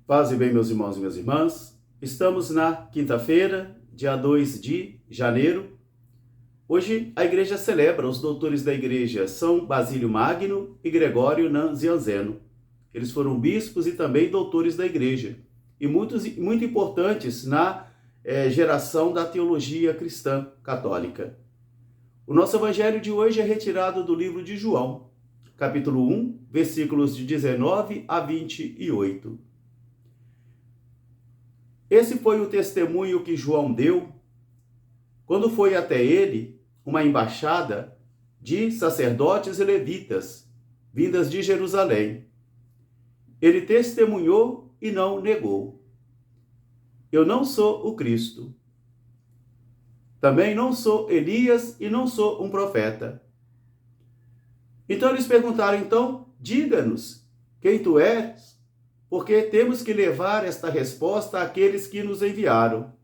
Paz e bem, meus irmãos e minhas irmãs. Estamos na quinta-feira, dia 2 de janeiro. Hoje a igreja celebra os doutores da igreja São Basílio Magno e Gregório Nazianzeno. Eles foram bispos e também doutores da igreja e muito importantes na geração da teologia cristã católica. O nosso evangelho de hoje é retirado do livro de João, capítulo 1, versículos de 19 a 28. Esse foi o testemunho que João deu quando foi até ele uma embaixada de sacerdotes e levitas, vindas de Jerusalém. Ele testemunhou e não negou. Eu não sou o Cristo. Também não sou Elias e não sou um profeta. Então eles perguntaram, diga-nos quem tu és, porque temos que levar esta resposta àqueles que nos enviaram.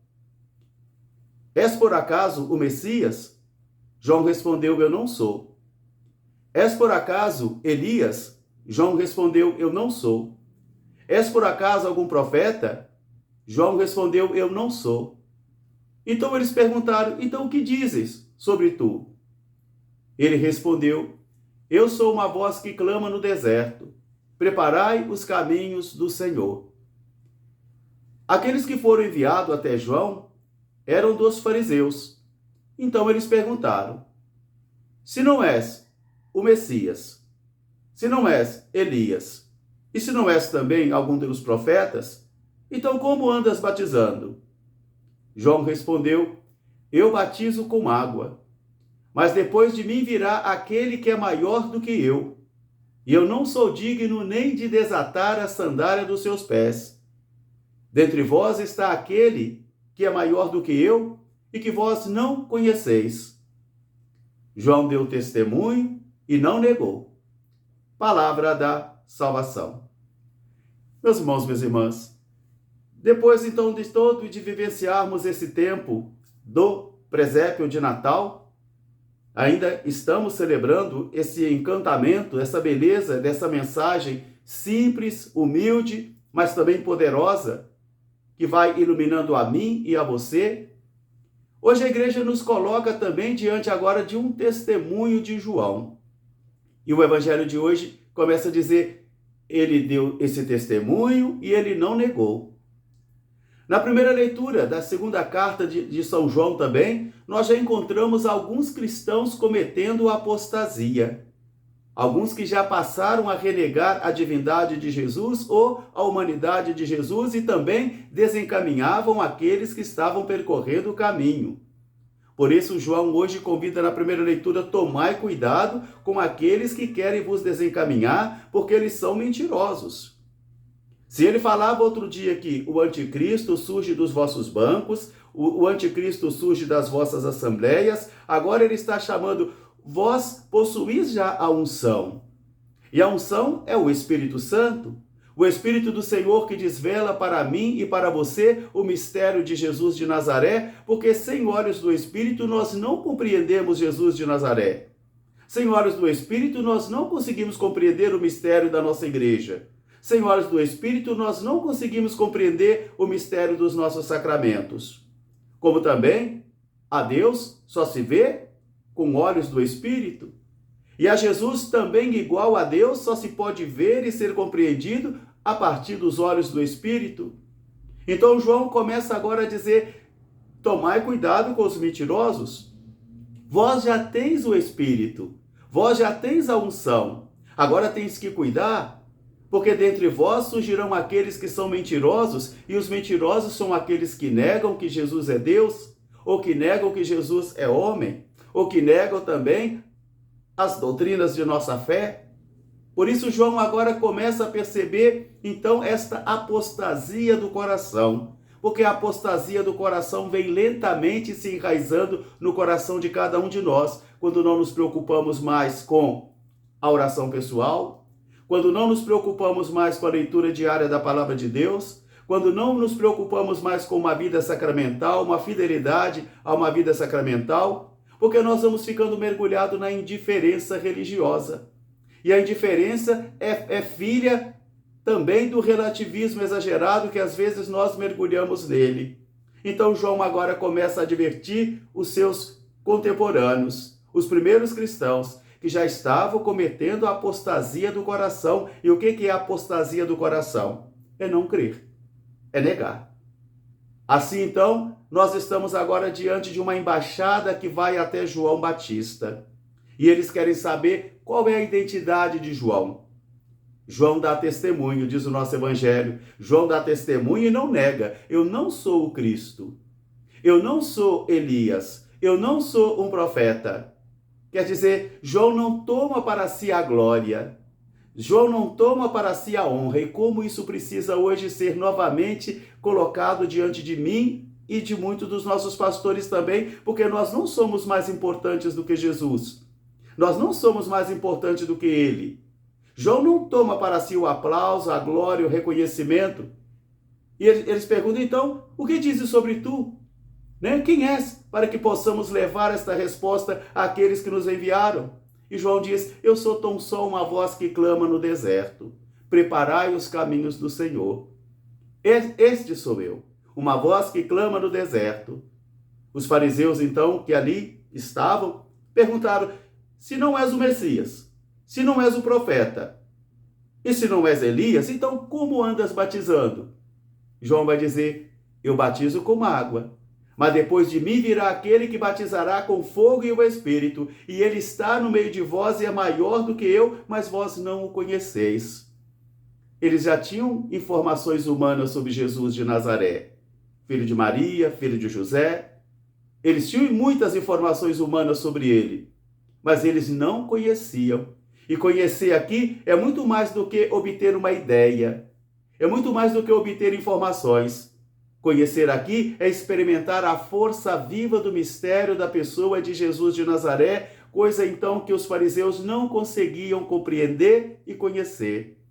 És por acaso o Messias? João respondeu, eu não sou. És por acaso Elias? João respondeu, eu não sou. És por acaso algum profeta? João respondeu, eu não sou. Então eles perguntaram, então o que dizes sobre tu? Ele respondeu, eu sou uma voz que clama no deserto. Preparai os caminhos do Senhor. Aqueles que foram enviados até João eram dos fariseus. Então eles perguntaram, se não és o Messias, se não és Elias, e se não és também algum dos profetas, então como andas batizando? João respondeu, eu batizo com água, mas depois de mim virá aquele que é maior do que eu, e eu não sou digno nem de desatar a sandália dos seus pés. Dentre vós está aquele que é maior do que eu e que vós não conheceis. João deu testemunho e não negou. Palavra da salvação. Meus irmãos, minhas irmãs, depois então de vivenciarmos esse tempo do presépio de Natal, ainda estamos celebrando esse encantamento, essa beleza dessa mensagem simples, humilde, mas também poderosa, que vai iluminando a mim e a você. Hoje a igreja nos coloca também diante agora de um testemunho de João. E o evangelho de hoje começa a dizer, ele deu esse testemunho e ele não negou. Na primeira leitura da segunda carta de São João também, nós já encontramos alguns cristãos cometendo apostasia. Alguns que já passaram a renegar a divindade de Jesus ou a humanidade de Jesus e também desencaminhavam aqueles que estavam percorrendo o caminho. Por isso, João hoje convida na primeira leitura, tomai cuidado com aqueles que querem vos desencaminhar, porque eles são mentirosos. Se ele falava outro dia que o anticristo surge dos vossos bancos, o anticristo surge das vossas assembleias, agora ele está chamando, vós possuís já a unção. E a unção é o Espírito Santo, o Espírito do Senhor que desvela para mim e para você o mistério de Jesus de Nazaré, porque sem olhos do Espírito nós não compreendemos Jesus de Nazaré. Sem olhos do Espírito nós não conseguimos compreender o mistério da nossa igreja. Sem olhos do Espírito, nós não conseguimos compreender o mistério dos nossos sacramentos. Como também, a Deus só se vê com olhos do Espírito. E a Jesus também igual a Deus só se pode ver e ser compreendido a partir dos olhos do Espírito. Então João começa agora a dizer, tomai cuidado com os mentirosos. Vós já tens o Espírito, vós já tens a unção. Agora tens que cuidar, porque dentre vós surgirão aqueles que são mentirosos, e os mentirosos são aqueles que negam que Jesus é Deus, ou que negam que Jesus é homem, ou que negam também as doutrinas de nossa fé. Por isso João agora começa a perceber, então, esta apostasia do coração, porque a apostasia do coração vem lentamente se enraizando no coração de cada um de nós, quando não nos preocupamos mais com a oração pessoal, quando não nos preocupamos mais com a leitura diária da palavra de Deus, quando não nos preocupamos mais com uma vida sacramental, uma fidelidade a uma vida sacramental, porque nós vamos ficando mergulhados na indiferença religiosa. E a indiferença é filha também do relativismo exagerado que às vezes nós mergulhamos nele. Então João agora começa a advertir os seus contemporâneos, os primeiros cristãos, que já estavam cometendo a apostasia do coração. E o que é a apostasia do coração? É não crer, é negar. Assim, então, nós estamos agora diante de uma embaixada que vai até João Batista. E eles querem saber qual é a identidade de João. João dá testemunho, diz o nosso evangelho. João dá testemunho e não nega. Eu não sou o Cristo. Eu não sou Elias. Eu não sou um profeta. Quer dizer, João não toma para si a glória. João não toma para si a honra. E como isso precisa hoje ser novamente colocado diante de mim e de muitos dos nossos pastores também, porque nós não somos mais importantes do que Jesus. Nós não somos mais importantes do que ele. João não toma para si o aplauso, a glória, o reconhecimento. E eles perguntam, então, o que dizes sobre tu? Né? Quem és? Para que possamos levar esta resposta àqueles que nos enviaram. E João diz, eu sou tão só uma voz que clama no deserto. Preparai os caminhos do Senhor. Este sou eu, uma voz que clama no deserto. Os fariseus, então, que ali estavam, perguntaram, se não és o Messias, se não és o profeta, e se não és Elias, então como andas batizando? João vai dizer, eu batizo com água, mas depois de mim virá aquele que batizará com fogo e o Espírito, e ele está no meio de vós e é maior do que eu, mas vós não o conheceis. Eles já tinham informações humanas sobre Jesus de Nazaré, filho de Maria, filho de José. Eles tinham muitas informações humanas sobre ele, mas eles não conheciam. E conhecer aqui é muito mais do que obter uma ideia, é muito mais do que obter informações. Conhecer aqui é experimentar a força viva do mistério da pessoa de Jesus de Nazaré, coisa então que os fariseus não conseguiam compreender e conhecer.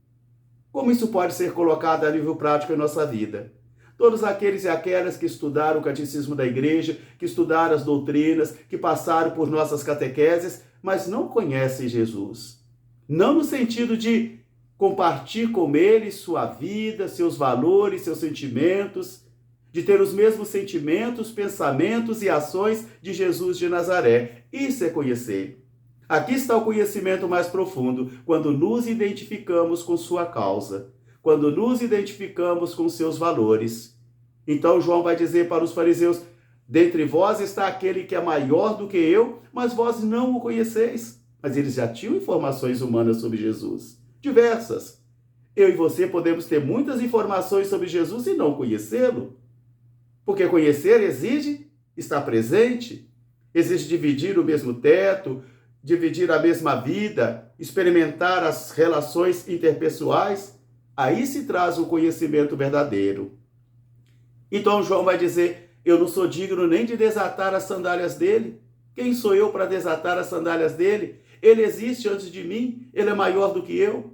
Como isso pode ser colocado a nível prático em nossa vida? Todos aqueles e aquelas que estudaram o catecismo da igreja, que estudaram as doutrinas, que passaram por nossas catequeses, mas não conhecem Jesus. Não no sentido de compartilhar com ele sua vida, seus valores, seus sentimentos, de ter os mesmos sentimentos, pensamentos e ações de Jesus de Nazaré. Isso é conhecer. Aqui está o conhecimento mais profundo, quando nos identificamos com sua causa, quando nos identificamos com seus valores. Então João vai dizer para os fariseus, dentre vós está aquele que é maior do que eu, mas vós não o conheceis. Mas eles já tinham informações humanas sobre Jesus, diversas. Eu e você podemos ter muitas informações sobre Jesus e não conhecê-lo. Porque conhecer exige estar presente, exige dividir o mesmo teto, dividir a mesma vida, experimentar as relações interpessoais. Aí se traz o conhecimento verdadeiro. Então João vai dizer, eu não sou digno nem de desatar as sandálias dele. Quem sou eu para desatar as sandálias dele? Ele existe antes de mim, ele é maior do que eu.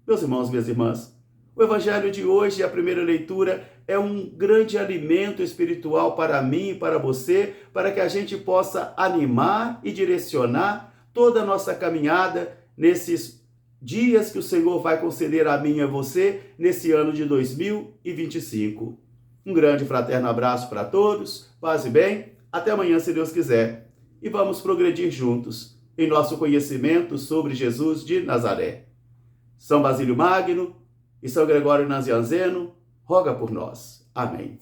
Meus irmãos, minhas irmãs, o evangelho de hoje, a primeira leitura, é um grande alimento espiritual para mim e para você, para que a gente possa animar e direcionar toda a nossa caminhada nesses dias que o Senhor vai conceder a mim e a você nesse ano de 2025. Um grande fraterno abraço para todos, paz e bem, até amanhã se Deus quiser. E vamos progredir juntos em nosso conhecimento sobre Jesus de Nazaré. São Basílio Magno e São Gregório Nazianzeno, roga por nós. Amém.